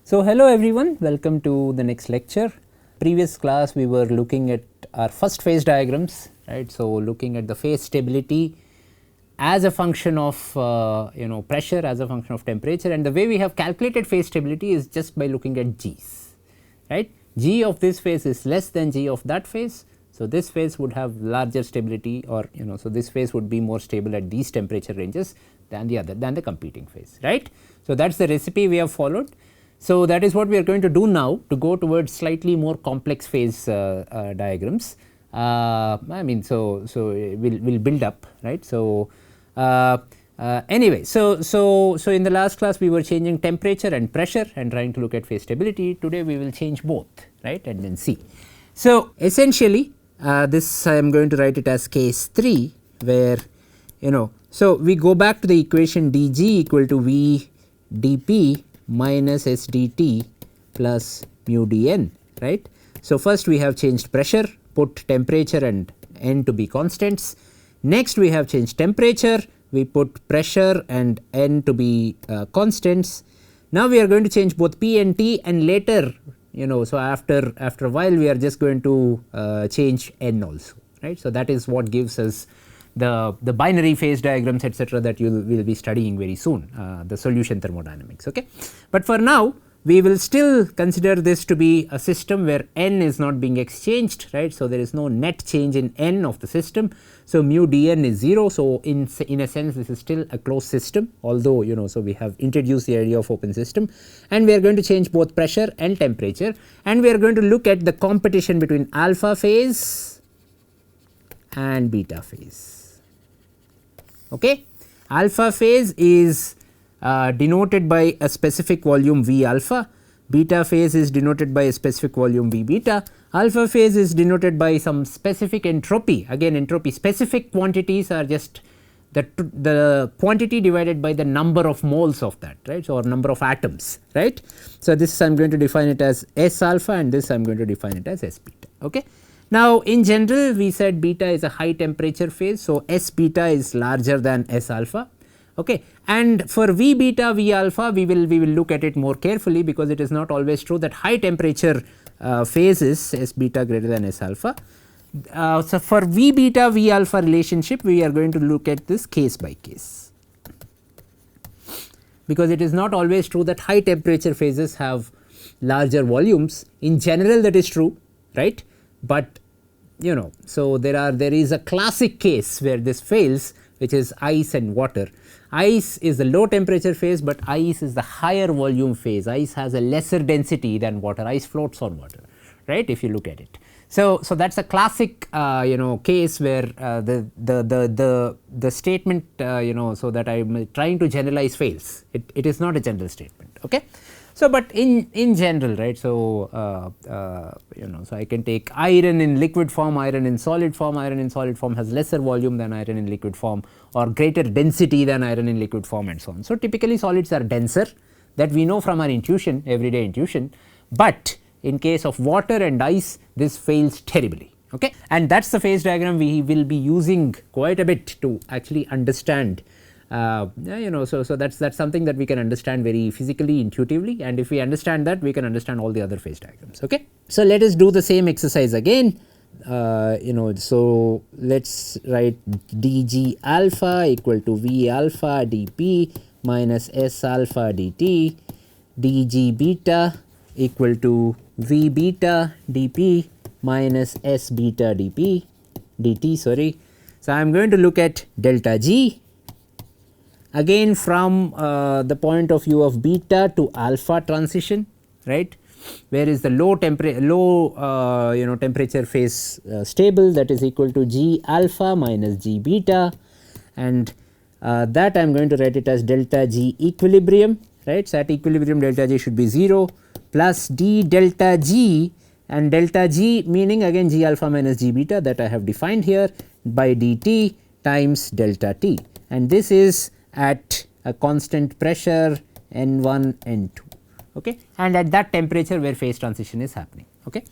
So, hello everyone, welcome to the next lecture. Previous class we were looking at our first phase diagrams, right. So, looking at the phase stability as a function of pressure, as a function of temperature, and the way we have calculated phase stability is just by looking at G's, right. G of this phase is less than G of that phase. So, this phase would have larger stability, or so this phase would be more stable at these temperature ranges than the competing phase, right. So, that is the recipe we have followed. So, that is what we are going to do now to go towards slightly more complex phase diagrams. I mean, so we'll build up, right. So, anyway, so in the last class we were changing temperature and pressure and trying to look at phase stability. Today we will change both, right, and then see. So, essentially this I am going to write it as case 3, where so we go back to the equation dg equal to v dp minus s dt plus mu dn, right. So, first we have changed pressure, put temperature and n to be constants. Next we have changed temperature, we put pressure and n to be constants. Now we are going to change both p and t, and later so after a while we are just going to change n also, right. So, that is what gives us the binary phase diagrams, etc., that you will be studying very soon, the solution thermodynamics. Okay. But for now we will still consider this to be a system where n is not being exchanged, right. So, there is no net change in n of the system. So, mu dn is 0. So, in a sense this is still a closed system, although so we have introduced the idea of open system, and we are going to change both pressure and temperature, and we are going to look at the competition between alpha phase and beta phase. Okay. Alpha phase is denoted by a specific volume V alpha, beta phase is denoted by a specific volume V beta, alpha phase is denoted by some specific entropy. Again, entropy specific quantities are just the quantity divided by the number of moles of that, right. So, or number of atoms, right. So, this I am going to define it as S alpha, and this I am going to define it as S beta. Okay. Now, in general we said beta is a high temperature phase. So, S beta is larger than S alpha. Okay. And for V beta, V alpha we will look at it more carefully, because it is not always true that high temperature phases S beta greater than S alpha. So, for V beta V alpha relationship we are going to look at this case by case, because it is not always true that high temperature phases have larger volumes. In general that is true, right. But so there is a classic case where this fails, which is ice and water. Ice is the low temperature phase, but ice is the higher volume phase. Ice has a lesser density than water. Ice floats on water, right, if you look at it. So that is a classic case where the statement so that I am trying to generalize fails. It is not a general statement. Okay. So, but in general, right. So, so I can take iron in liquid form, iron in solid form. Iron in solid form has lesser volume than iron in liquid form, or greater density than iron in liquid form, and so on. So, typically solids are denser, that we know from our intuition, everyday intuition, but in case of water and ice this fails terribly. Okay. And that is the phase diagram we will be using quite a bit to actually understand. So that's something that we can understand very physically, intuitively, and if we understand that, we can understand all the other phase diagrams. Okay. So, let us do the same exercise again. So let us write dg alpha equal to v alpha dp minus s alpha dt, dg beta equal to v beta dp minus s beta dt. Sorry. So, I am going to look at delta G. Again from the point of view of beta to alpha transition, right, where is the low temperature phase stable, that is equal to G alpha minus G beta, and that I am going to write it as delta G equilibrium, right. So, at equilibrium delta G should be 0 plus d delta G, and delta G meaning again G alpha minus G beta that I have defined here, by dt times delta T, and this is at a constant pressure N1 N2, okay, and at that temperature where phase transition is happening. Okay.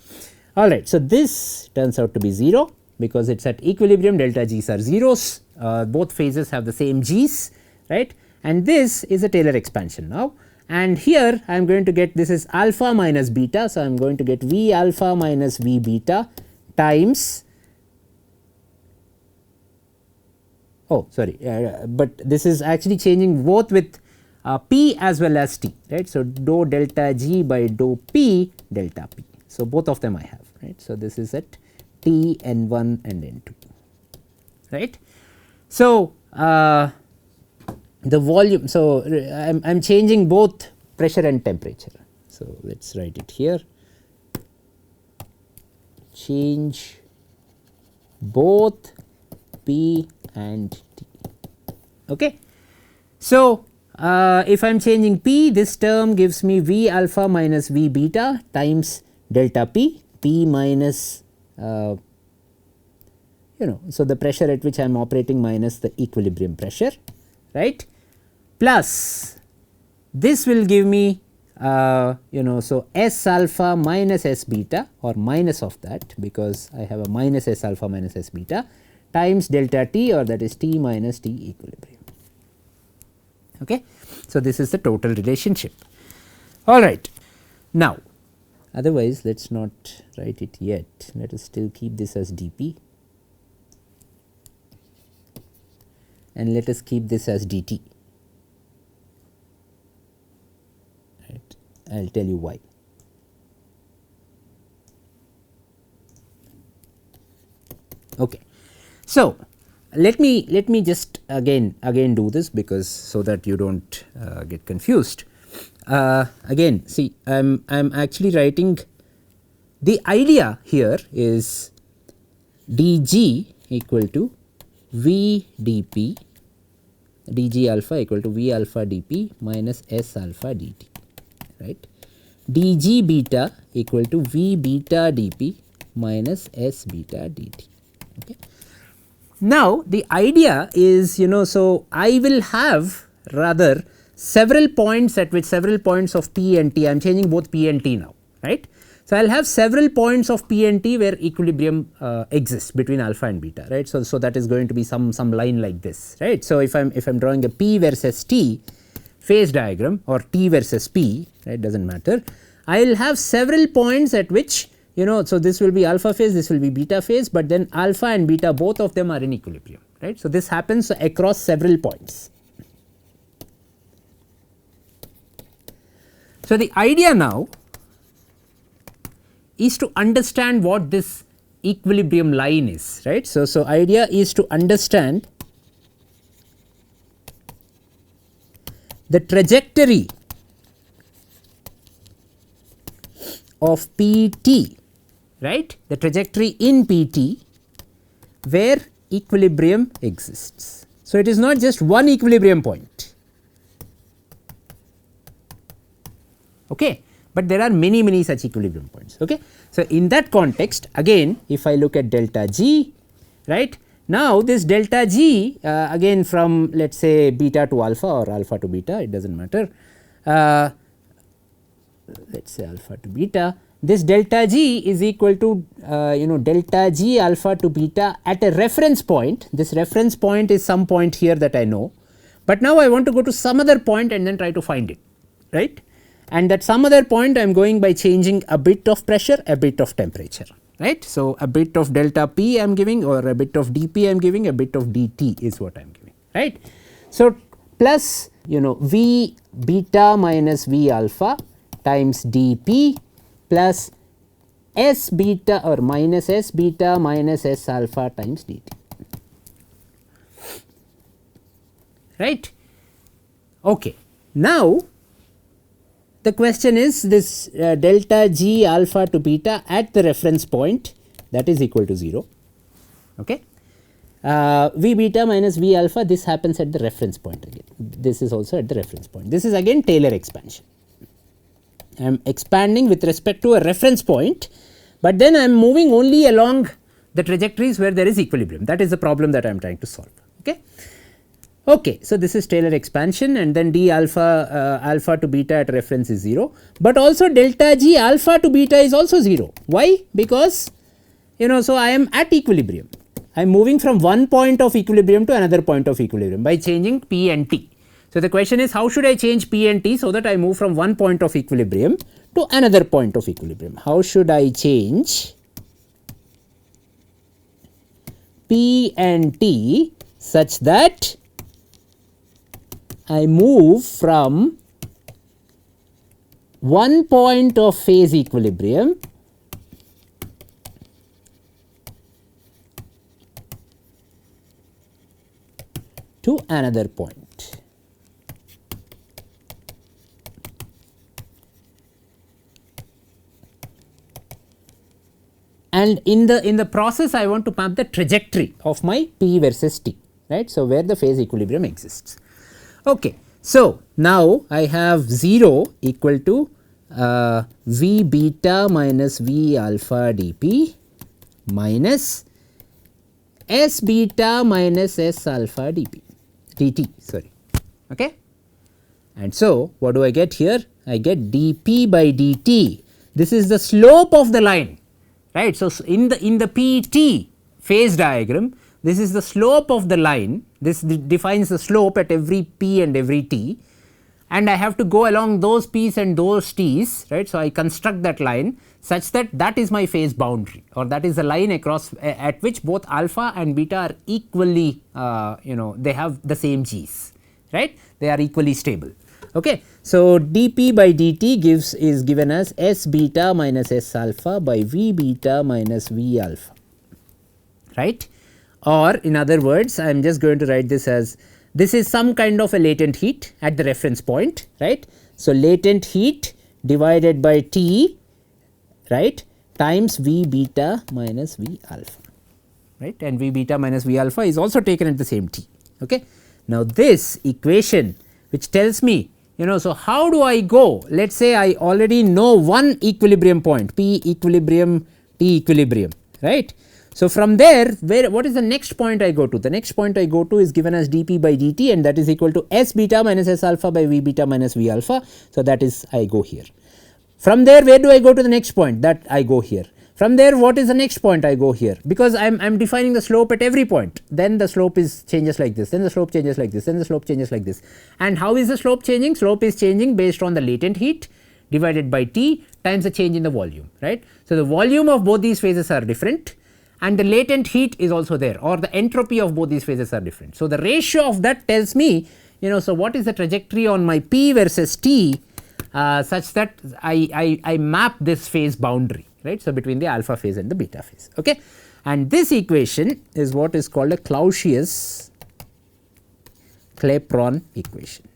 All right. So, this turns out to be 0 because it is at equilibrium, delta G's are zeros, both phases have the same G's, right, and this is a Taylor expansion now, and here I am going to get, this is alpha minus beta. So, I am going to get V alpha minus V beta times, oh sorry, but this is actually changing both with P as well as T, right. So, dou delta G by dou P delta P. So, both of them I have, right. So, this is at T N1 and N2, right. So, the volume, so I am changing both pressure and temperature. So, let us write it here, change both P and T. Okay. So, if I am changing P, this term gives me V alpha minus V beta times delta P, P minus so the pressure at which I am operating minus the equilibrium pressure, right, plus this will give me so S alpha minus S beta, or minus of that, because I have a minus S alpha minus S beta times delta T, or that is T minus T equilibrium. Okay. So, this is the total relationship. All right. Now, otherwise let us not write it yet, let us still keep this as dP and let us keep this as dt, right. I will tell you why. Okay. So, let me just again do this, because so that you do not get confused. Again, see, I am actually writing, the idea here is dg equal to V dP, dg alpha equal to V alpha dP minus S alpha dt, right. dg beta equal to V beta dP minus S beta dt. Okay. Now, the idea is, so I will have rather several points at which several points of P and T, I am changing both P and T now, right. So, I will have several points of P and T where equilibrium exists between alpha and beta, right. So, that is going to be some line like this, right. So, if I am drawing a P versus T phase diagram, or T versus P, right, does not matter, I will have several points at which, so this will be alpha phase, this will be beta phase, but then alpha and beta both of them are in equilibrium, right. So, this happens across several points. So, the idea now is to understand what this equilibrium line is, right. So, idea is to understand the trajectory of PT, right, the trajectory in PT where equilibrium exists. So, it is not just one equilibrium point, okay, but there are many such equilibrium points. Okay. So, in that context, again if I look at delta G, right, now this delta G again from let us say beta to alpha or alpha to beta, it does not matter, let us say alpha to beta, this delta G is equal to delta G alpha to beta at a reference point. This reference point is some point here that I know, but now I want to go to some other point and then try to find it, right. And that some other point I am going by changing a bit of pressure, a bit of temperature, right. So, a bit of delta P I am giving, or a bit of dP I am giving, a bit of dt is what I am giving, right. So, plus V beta minus V alpha times dP plus S beta or minus S beta minus S alpha times dt, right. Okay. Now, the question is this delta G alpha to beta at the reference point, that is equal to 0. Okay. V beta minus V alpha, this happens at the reference point again, this is also at the reference point. This is again Taylor expansion. I am expanding with respect to a reference point, but then I am moving only along the trajectories where there is equilibrium. That is the problem that I am trying to solve. Okay. Okay, so this is Taylor expansion, and then d alpha alpha to beta at reference is 0, but also delta G alpha to beta is also 0. Why? Because so I am at equilibrium. I am moving from one point of equilibrium to another point of equilibrium by changing P and T. So, the question is how should I change P and T so that I move from one point of equilibrium to another point of equilibrium? How should I change P and T such that I move from one point of phase equilibrium to another point. And in the process I want to map the trajectory of my P versus T, right. So, where the phase equilibrium exists. Okay. So, now I have 0 equal to V beta minus V alpha dP minus S beta minus S alpha dt sorry. Okay. And so, what do I get here? I get dP by dt. This is the slope of the line, right. So, in the PT phase diagram, this is the slope of the line. This defines the slope at every P and every T, and I have to go along those P's and those T's, right. So, I construct that line such that that is my phase boundary, or that is the line across at which both alpha and beta are equally they have the same G's, right, they are equally stable. Okay. So, dP by dt is given as S beta minus S alpha by V beta minus V alpha, right. Or in other words, I am just going to write this as, this is some kind of a latent heat at the reference point, right. So, latent heat divided by T, right, times V beta minus V alpha, right, and V beta minus V alpha is also taken at the same T. Okay. Now, this equation which tells me, so how do I go? Let us say I already know one equilibrium point, P equilibrium, T equilibrium, right. So, from there what is the next point I go to? The next point I go to is given as dP by dt, and that is equal to S beta minus S alpha by V beta minus V alpha. So, that is I go here. From there, where do I go to the next point? That I go here. From there, what is the next point? I go here, because I am defining the slope at every point. Then the slope changes like this, then the slope changes like this, then the slope changes like this. And how is the slope changing? Slope is changing based on the latent heat divided by T times the change in the volume, right. So, the volume of both these phases are different, and the latent heat is also there, or the entropy of both these phases are different. So, the ratio of that tells me, so what is the trajectory on my P versus T such that I map this phase boundary, right. So, between the alpha phase and the beta phase. Okay. And this equation is what is called a Clausius Clapeyron equation.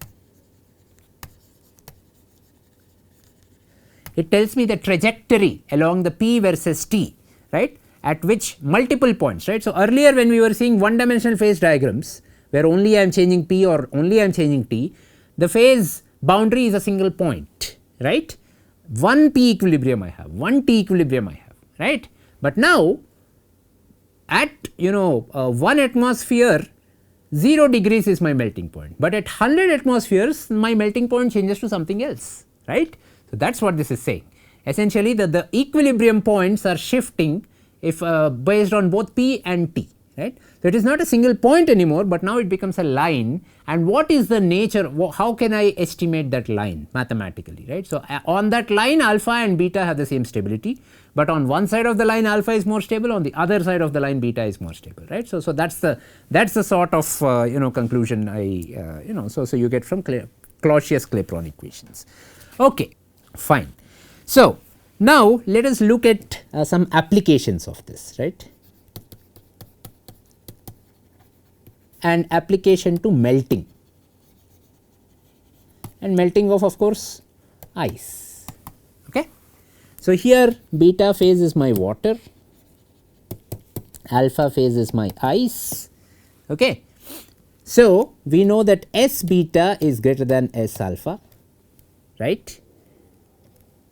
It tells me the trajectory along the P versus T, right, at which multiple points, right. So, earlier when we were seeing one dimensional phase diagrams where only I am changing P or only I am changing T, the phase boundary is a single point, right. One P equilibrium I have, one T equilibrium I have, right. But now at 1 atmosphere 0 degrees is my melting point, but at 100 atmospheres my melting point changes to something else, right. So, that is what this is saying. Essentially the equilibrium points are shifting if based on both P and T, right. So, it is not a single point anymore, but now it becomes a line, and what is the nature, how can I estimate that line mathematically, right. So, on that line alpha and beta have the same stability, but on one side of the line alpha is more stable, on the other side of the line beta is more stable, right. So, that is the sort of conclusion I so you get from Clausius Clapeyron equations. Okay, fine. So, now let us look at some applications of this, right. And application to melting, and melting of course ice. Okay. So, here beta phase is my water, alpha phase is my ice. Okay. So, we know that S beta is greater than S alpha, right.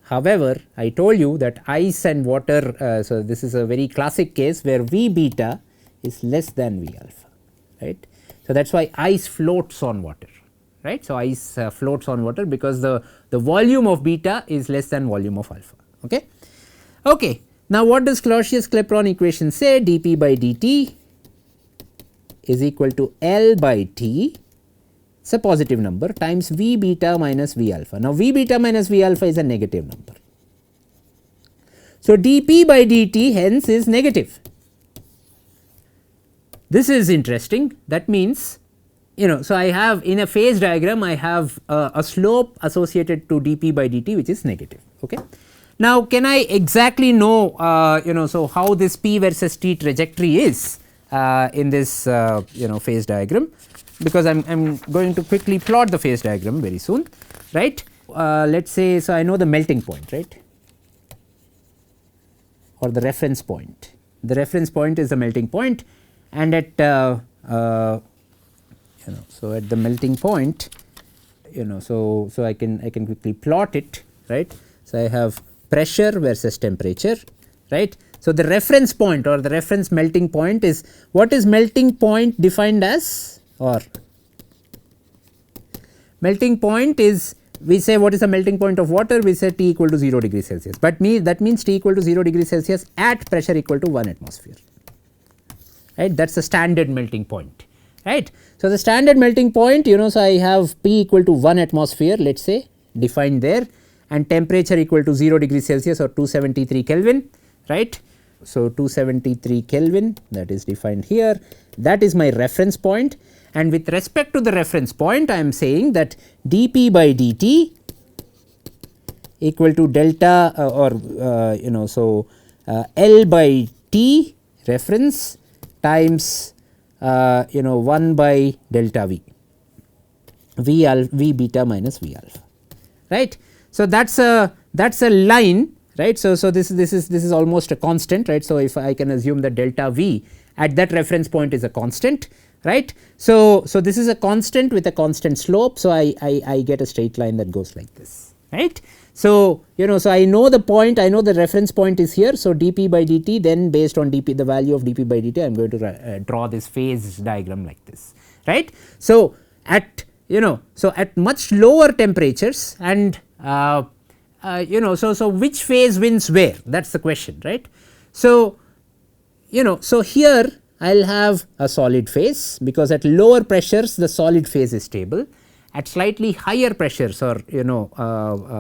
However, I told you that ice and water, so this is a very classic case where V beta is less than V alpha, right. So, that is why ice floats on water, right. So, ice floats on water because the volume of beta is less than volume of alpha. Okay. Okay. Now, what does Clausius Clapeyron equation say? dP by dt is equal to L by T is a positive number times V beta minus V alpha. Now, V beta minus V alpha is a negative number. So, dP by dt hence is negative. This is interesting. That means, so I have in a phase diagram I have a slope associated to dP by dt which is negative. Okay. Now, can I exactly know so how this P versus T trajectory is in this phase diagram, because I am going to quickly plot the phase diagram very soon, right. Let us say, so I know the melting point, right, or the reference point. The reference point is the melting point, and at so at the melting point, so I can quickly plot it, right. So, I have pressure versus temperature, right. So, the reference point or the reference melting point is, what is melting point defined as, or melting point is, we say what is the melting point of water, we say T equal to 0 degree Celsius, but that means T equal to 0 degree Celsius at pressure equal to 1 atmosphere, right. That is the standard melting point, right. So, the standard melting point, so I have P equal to 1 atmosphere, let us say, defined there, and temperature equal to 0 degree Celsius or 273 Kelvin, right. So, 273 Kelvin, that is defined here, that is my reference point, and with respect to the reference point I am saying that dP by dt equal to delta L by T reference times 1 by delta V, V beta minus V alpha, right. So, that is a line, right. So, this is almost a constant, right. So, if I can assume that delta V at that reference point is a constant, right. So, this is a constant with a constant slope. So, I get a straight line that goes like this, right. So, so I know the point, I know the reference point is here. So, dP by dt, then based on dP, the value of dP by dt, I am going to draw this phase diagram like this, right. So, at so at much lower temperatures and so which phase wins where, that is the question, right. So, so here I will have a solid phase, because at lower pressures the solid phase is stable, at slightly higher pressures or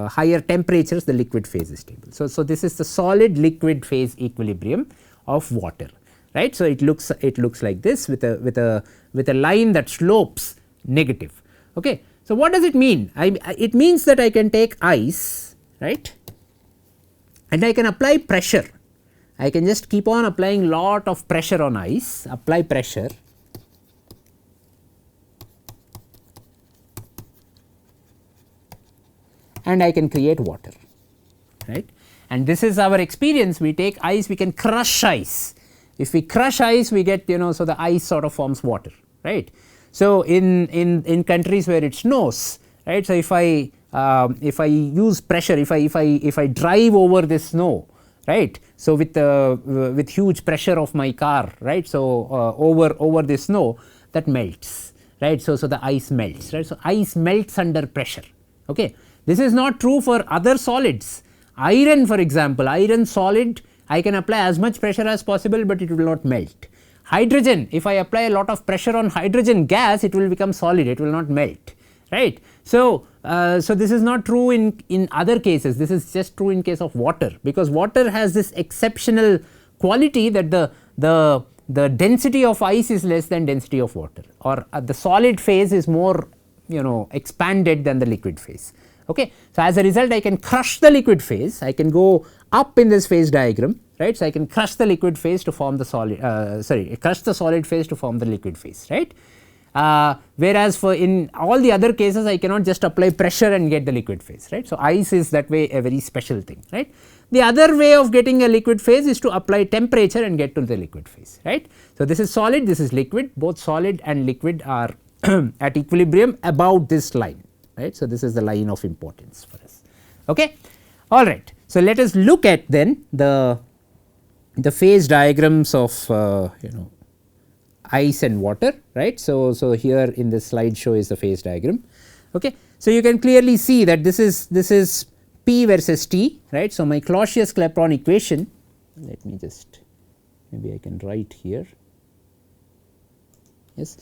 higher temperatures the liquid phase is stable. So, this is the solid liquid phase equilibrium of water, right. So, it looks like this with a line that slopes negative. Okay. So, what does it mean? It means that I can take ice, right, and I can apply pressure. I can just keep on applying lot of pressure on ice, apply pressure, and I can create water, right. And this is our experience. We take ice, we can crush ice. If we crush ice, we get so the ice sort of forms water, right. So, in countries where it snows, right. So, if I use pressure, if I drive over this snow, right. So, with huge pressure of my car, right. So, over this snow, that melts, right. So, the ice melts, right. So, ice melts under pressure. Okay. This is not true for other solids. Iron, for example, iron solid, I can apply as much pressure as possible, but it will not melt. Hydrogen, if I apply a lot of pressure on hydrogen gas, it will become solid, it will not melt, right. So, so this is not true in other cases, this is just true in case of water, because water has this exceptional quality that the density of ice is less than density of water, or the solid phase is more expanded than the liquid phase. Okay. So, as a result I can crush the liquid phase, I can go up in this phase diagram, right. So, I can crush the liquid phase to form the solid crush the solid phase to form the liquid phase, right. Whereas, for in all the other cases I cannot just apply pressure and get the liquid phase, right. So, ice is that way a very special thing, right. The other way of getting a liquid phase is to apply temperature and get to the liquid phase, right. So, this is solid, this is liquid, both solid and liquid are at equilibrium about this line, right. So, this is the line of importance for us. Okay. All right. So, let us look at then the phase diagrams of ice and water, right. So, here in this slide show is the phase diagram. Okay. So, you can clearly see that this is P versus T, right. So, my Clausius Clapeyron equation, let me just maybe I can write here, yes.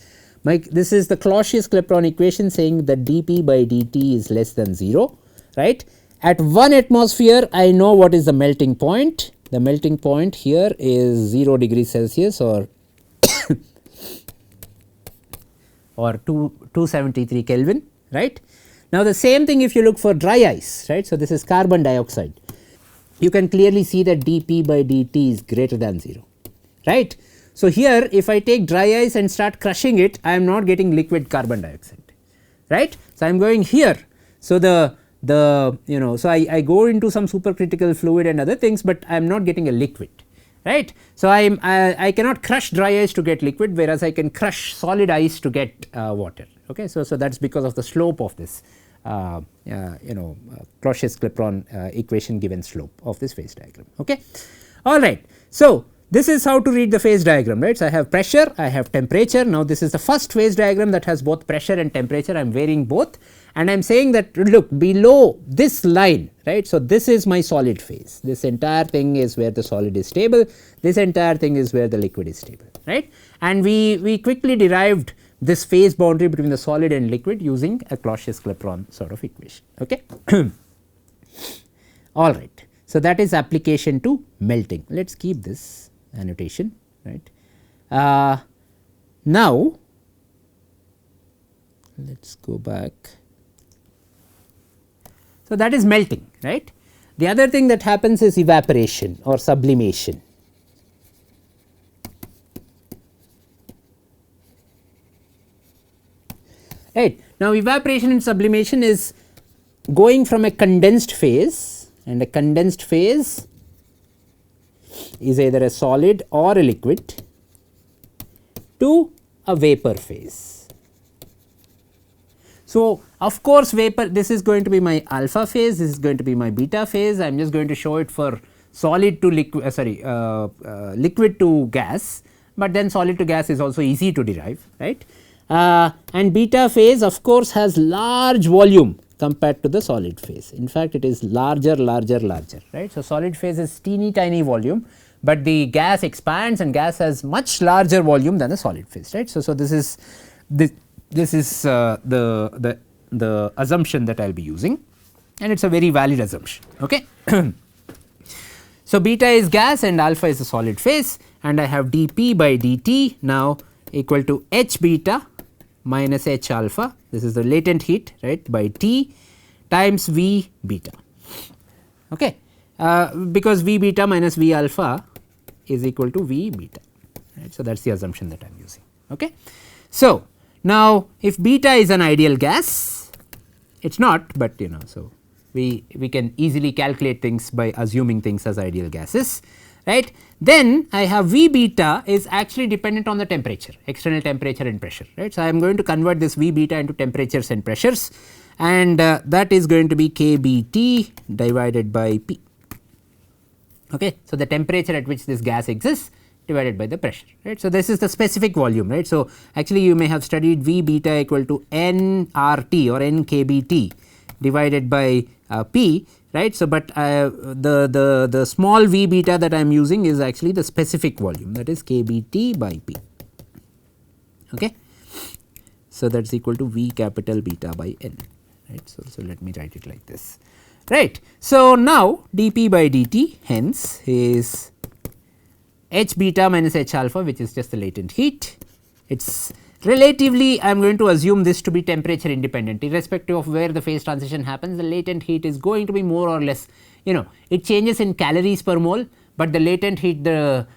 this is the Clausius-Clapeyron equation saying that dP by dt is less than 0, right. At 1 atmosphere I know what is the melting point. The melting point here is 0 degrees Celsius or or 273 Kelvin, right. Now, the same thing if you look for dry ice, right. So, this is carbon dioxide. You can clearly see that dP by dt is greater than 0, right. So, here if I take dry ice and start crushing it, I am not getting liquid carbon dioxide, right. So, I am going here. So, so I go into some supercritical fluid and other things, but I am not getting a liquid, right. So, I cannot crush dry ice to get liquid, whereas I can crush solid ice to get water. Okay. So, that is because of the slope of this Clausius-Clapeyron equation given slope of this phase diagram. Okay. All right. So, this is how to read the phase diagram, right. So, I have pressure, I have temperature. Now, this is the first phase diagram that has both pressure and temperature. I am varying both, and I am saying that look below this line, right. So, this is my solid phase. This entire thing is where the solid is stable. This entire thing is where the liquid is stable, right. And we quickly derived this phase boundary between the solid and liquid using a Clausius-Clapeyron sort of equation. Okay. All right. So, that is application to melting. Let us keep this annotation, right. Now, let us go back. So, that is melting, right. The other thing that happens is evaporation or sublimation. Right. Now, evaporation and sublimation is going from a condensed phase, and a condensed phase is either a solid or a liquid, to a vapor phase. So, of course, vapor, this is going to be my alpha phase, this is going to be my beta phase. I am just going to show it for solid to liquid, liquid to gas, but then solid to gas is also easy to derive, right. And beta phase of course has large volume compared to the solid phase. In fact, it is larger, right. So, solid phase is teeny tiny volume, but the gas expands and gas has much larger volume than the solid phase, right. So, this is the assumption that I will be using, and it is a very valid assumption. Okay. So, beta is gas and alpha is the solid phase, and I have dP by dt now equal to H beta minus H alpha, this is the latent heat, right, by T times V beta, okay, because V beta minus V alpha is equal to V beta, right. So, that is the assumption that I am using. Okay. So, now if beta is an ideal gas, it is not, but so we can easily calculate things by assuming things as ideal gases, right. Then I have V beta is actually dependent on the temperature, external temperature and pressure, right. So, I am going to convert this V beta into temperatures and pressures, and that is going to be kBT divided by P. Okay. So, the temperature at which this gas exists divided by the pressure, right. So, this is the specific volume, right. So, actually you may have studied V beta equal to nRT or nKBT divided by P, right. So, but the small V beta that I am using is actually the specific volume, that is kBT by P. Okay. So, that is equal to V capital beta by N, right. So, let me write it like this, right. So, now dP by dt hence is H beta minus H alpha, which is just the latent heat. It is relatively, I am going to assume this to be temperature independent, irrespective of where the phase transition happens. The latent heat is going to be more or less, it changes in calories per mole, but the latent heat, so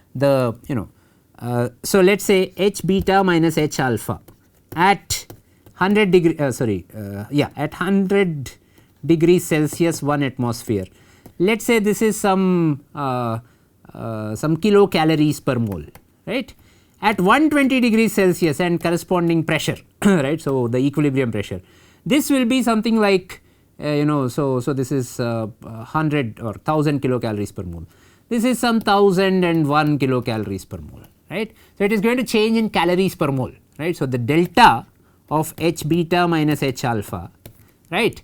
let us say H beta minus H alpha at 100 degree, at 100 degrees Celsius 1 atmosphere. Let us say this is some kilocalories per mole, right. At 120 degrees Celsius and corresponding pressure, right. So, the equilibrium pressure, this will be something like so this is 100 or 1000 kilocalories per mole, this is some 1001 kilocalories per mole, right. So, it is going to change in calories per mole, right. So, the delta of H beta minus H alpha, right,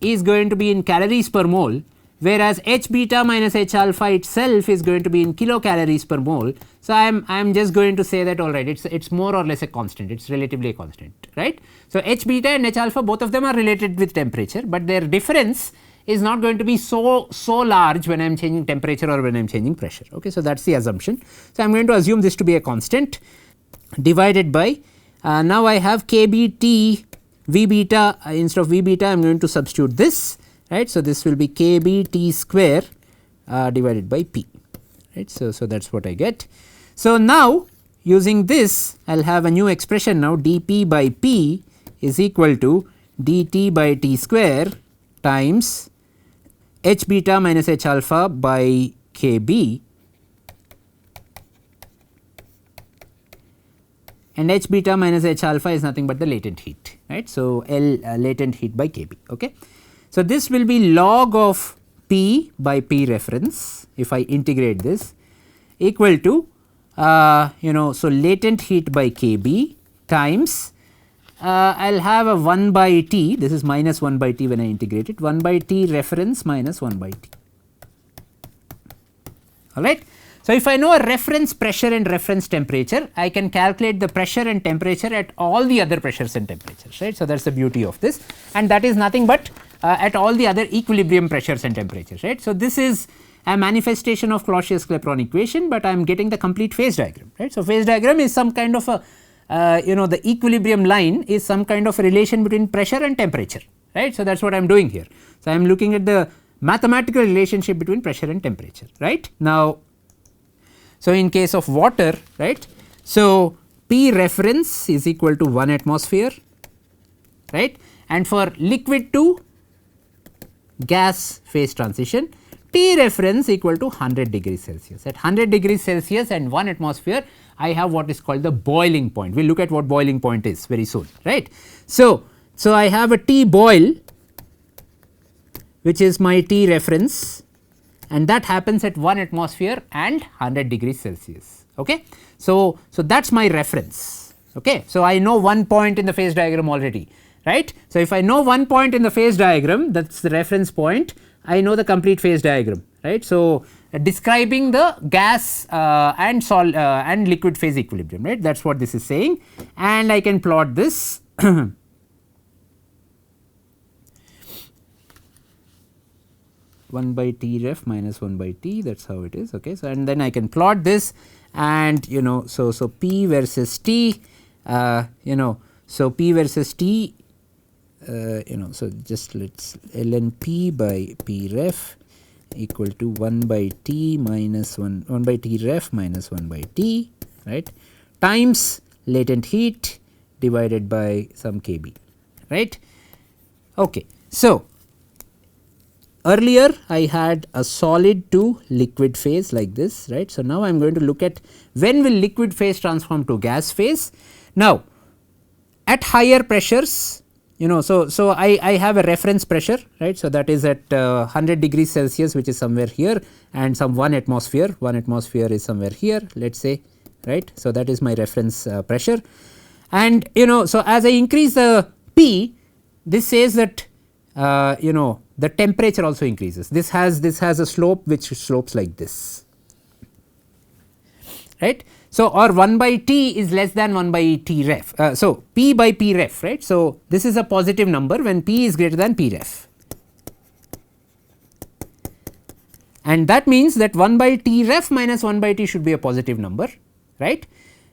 is going to be in calories per mole, whereas H beta minus H alpha itself is going to be in kilocalories per mole. So, I am just going to say that alright, it's more or less a constant, it's relatively a constant, right. So, H beta and H alpha, both of them are related with temperature, but their difference is not going to be so large when I am changing temperature or when I am changing pressure. Okay. So, that is the assumption. So, I am going to assume this to be a constant divided by now I have kBt V beta, instead of V beta I am going to substitute this, right. So, this will be kBt square divided by P, right. So, that is what I get. So, now using this I will have a new expression now, dP by P is equal to dt by T square times H beta minus H alpha by Kb, and H beta minus H alpha is nothing but the latent heat, right. So, L latent heat by Kb. Okay. So, this will be log of P by P reference if I integrate this equal to so latent heat by Kb times I will have a 1 by T, this is minus 1 by T when I integrate it, 1 by T reference minus 1 by T, alright. So, if I know a reference pressure and reference temperature, I can calculate the pressure and temperature at all the other pressures and temperatures, right. So, that is the beauty of this, and that is nothing but at all the other equilibrium pressures and temperatures, right. So, this is a manifestation of Clausius Clapeyron equation, but I am getting the complete phase diagram, right. So, phase diagram is some kind of a the equilibrium line is some kind of a relation between pressure and temperature, right. So, that is what I am doing here. So, I am looking at the mathematical relationship between pressure and temperature, right. Now, so in case of water, right. So, P reference is equal to 1 atmosphere, right, and for liquid to gas phase transition, T reference equal to 100 degrees Celsius. At 100 degrees Celsius and 1 atmosphere, I have what is called the boiling point. We will look at what boiling point is very soon, right. So, I have a T boil which is my T reference, and that happens at 1 atmosphere and 100 degrees Celsius. Okay. So, that is my reference. Okay. So, I know one point in the phase diagram already, right. So, if I know one point in the phase diagram, that is the reference point, I know the complete phase diagram, right. So, describing the gas and liquid phase equilibrium, right, that is what this is saying, and I can plot this 1 by T ref minus 1 by T, that is how it is. Okay. So, and then I can plot this, and so P versus T, so P versus T, so just let us ln P by P ref equal to 1 by T minus 1 by T ref minus 1 by T, right, times latent heat divided by some Kb, right. Okay. So, earlier I had a solid to liquid phase like this, right. So, now I am going to look at when will liquid phase transform to gas phase. Now, at higher pressures, so I have a reference pressure, right. So, that is at 100 degrees Celsius, which is somewhere here, and some 1 atmosphere is somewhere here, let us say, right. So, that is my reference pressure, and so as I increase the P, this says that the temperature also increases. This has a slope which slopes like this, right. So, or 1 by T is less than 1 by T ref. So, P by P ref, right. So, this is a positive number when P is greater than P ref, and that means that 1 by T ref minus 1 by T should be a positive number, right,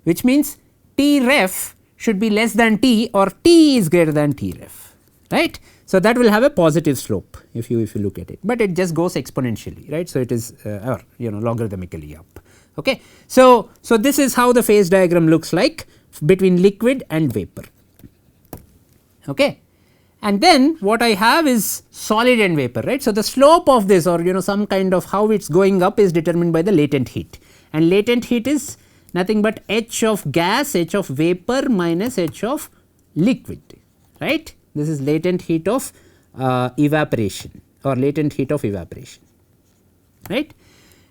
which means T ref should be less than T, or T is greater than T ref, right. So, that will have a positive slope if you look at it, but it just goes exponentially, right. So, it is or logarithmically up. Okay. So, this is how the phase diagram looks like between liquid and vapor. Okay. And then what I have is solid and vapor, right. So, the slope of this, or some kind of how it is going up, is determined by the latent heat, and latent heat is nothing but H of gas, H of vapor minus H of liquid, right. This is latent heat of evaporation, or latent heat of evaporation, right.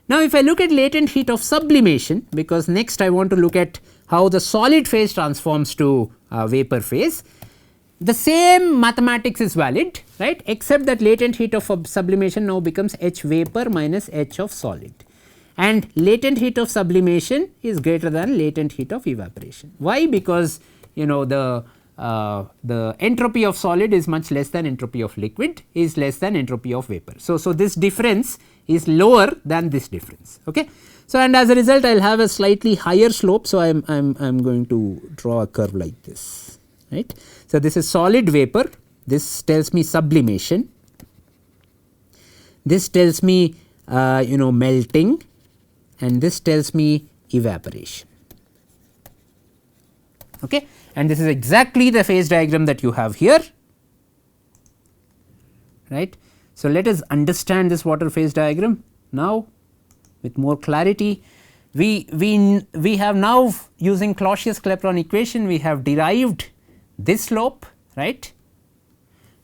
Now, if I look at latent heat of sublimation, because next I want to look at how the solid phase transforms to vapor phase, the same mathematics is valid, right, except that latent heat of sublimation now becomes H vapor minus H of solid, and latent heat of sublimation is greater than latent heat of evaporation. Why? Because you know the entropy of solid is much less than entropy of liquid is less than entropy of vapor. So this difference is lower than this difference. Okay. So, and as a result I will have a slightly higher slope. So, I am going to draw a curve like this, right. So, this is solid vapor, this tells me sublimation, this tells me melting, and this tells me evaporation. Okay. And this is exactly the phase diagram that you have here, right. So, let us understand this water phase diagram now with more clarity. We have now, using Clausius Clapeyron equation, we have derived this slope, right.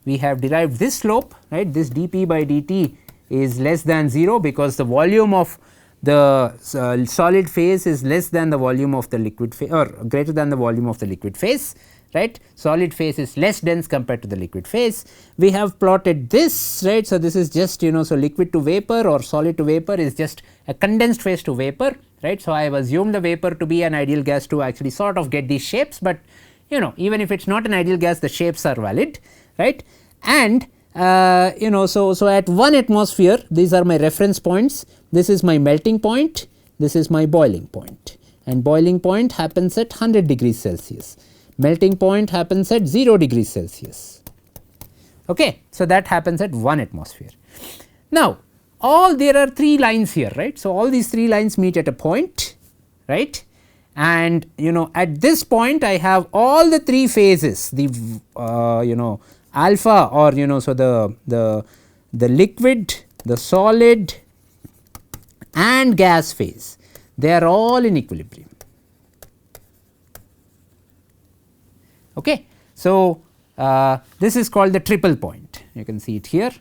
We have derived this slope, right. This dP by dt is less than 0 because the volume of the solid phase is less than the volume of the liquid phase, or greater than the volume of the liquid phase, right. Solid phase is less dense compared to the liquid phase. We have plotted this, right. So, this is just so liquid to vapor or solid to vapor is just a condensed phase to vapor, right. So, I have assumed the vapor to be an ideal gas to actually sort of get these shapes, but even if it is not an ideal gas, the shapes are valid, right. And so at 1 atmosphere, these are my reference points, this is my melting point, this is my boiling point, and boiling point happens at 100 degrees Celsius, melting point happens at 0 degrees Celsius. Okay. So, that happens at 1 atmosphere. Now, there are 3 lines here, right. So, all these 3 lines meet at a point, right, and at this point I have all the 3 phases, the alpha, or so the liquid, the solid and gas phase, they are all in equilibrium. Okay. So, this is called the triple point, you can see it here.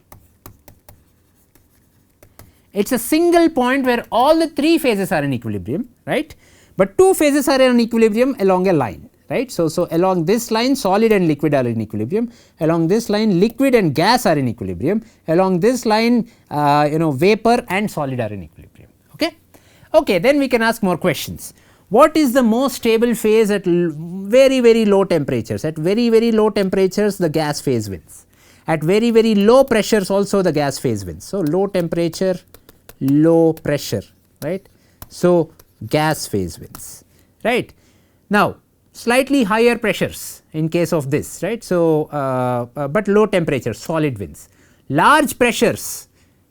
It is a single point where all the 3 phases are in equilibrium, right, but 2 phases are in equilibrium along a line, right. So, along this line solid and liquid are in equilibrium, along this line liquid and gas are in equilibrium, along this line vapor and solid are in equilibrium. Okay. Okay, then we can ask more questions. What is the most stable phase at very low temperatures? At very low temperatures the gas phase wins, at very low pressures also the gas phase wins. So, low temperature, low pressure, right. So, gas phase wins, right. Now, slightly higher pressures in case of this, right. So, but low temperature solid wins, large pressures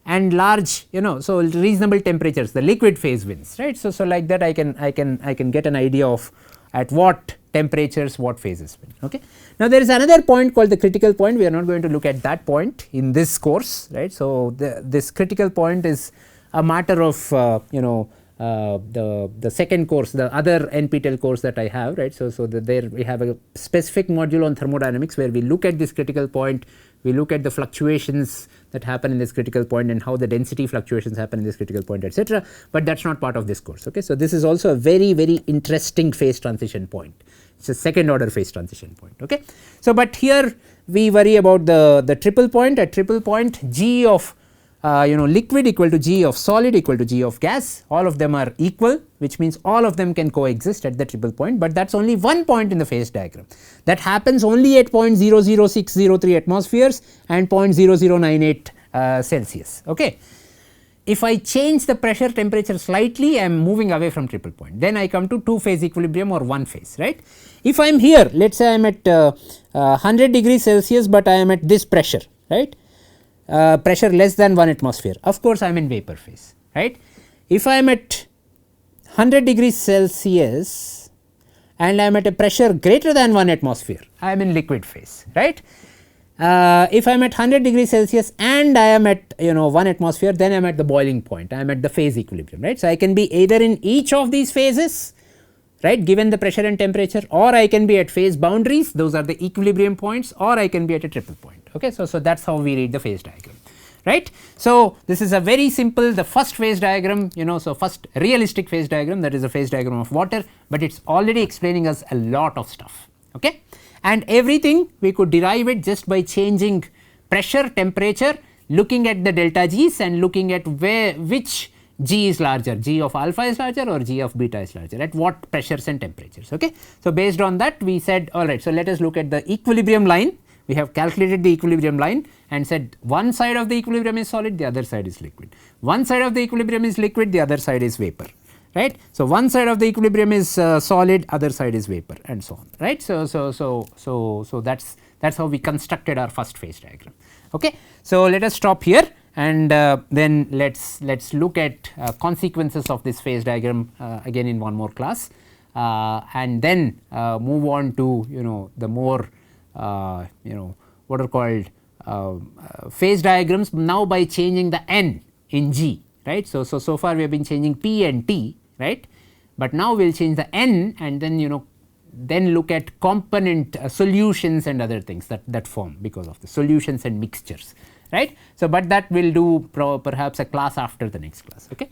and large so reasonable temperatures the liquid phase wins, right. So, like that I can get an idea of at what temperatures what phases win. Okay. Now, there is another point called the critical point, we are not going to look at that point in this course, right. So, this critical point is a matter of the second course, the other NPTEL course that I have, right. So, there we have a specific module on thermodynamics where we look at this critical point, we look at the fluctuations that happen in this critical point and how the density fluctuations happen in this critical point, etc., but that is not part of this course. Okay. So, this is also a very interesting phase transition point, it is a second order phase transition point. Okay. So, but here we worry about the triple point. At triple point G of liquid equal to G of solid equal to G of gas, all of them are equal, which means all of them can coexist at the triple point, but that is only one point in the phase diagram. That happens only at 0.00603 atmospheres and 0.0098 Celsius. Okay. If I change the pressure temperature slightly, I am moving away from triple point, then I come to 2 phase equilibrium or 1 phase, right. If I am here, let us say I am at 100 degrees Celsius, but I am at this pressure, right. Pressure less than 1 atmosphere, of course I am in vapor phase, right. If I am at 100 degrees Celsius and I am at a pressure greater than 1 atmosphere, I am in liquid phase, right. If I am at 100 degrees Celsius and I am at 1 atmosphere, then I am at the boiling point, I am at the phase equilibrium, right. So, I can be either in each of these phases, right, given the pressure and temperature, or I can be at phase boundaries, those are the equilibrium points, or I can be at a triple point. Okay. So, that is how we read the phase diagram, right. So, this is a very simple, the first phase diagram, so first realistic phase diagram, that is a phase diagram of water, but it is already explaining us a lot of stuff. Okay. and everything we could derive it just by changing pressure, temperature, looking at the delta G's and looking at which G is larger, G of alpha is larger or G of beta is larger, at what pressures and temperatures. Okay. So, based on that we said alright, so let us look at the equilibrium line. We have calculated the equilibrium line and said one side of the equilibrium is solid, the other side is liquid. One side of the equilibrium is liquid, the other side is vapor, right. So, one side of the equilibrium is solid, other side is vapor, and so on, right. So, that's how we constructed our first phase diagram. Okay. So, let us stop here and then let's look at consequences of this phase diagram again in one more class, and then move on to the more what are called phase diagrams now by changing the n in G, right. So far we have been changing P and T, right, but now we will change the n and then then look at component solutions and other things that form because of the solutions and mixtures, right. So, but that we will do perhaps a class after the next class. Okay.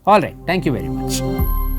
All right. Thank you very much.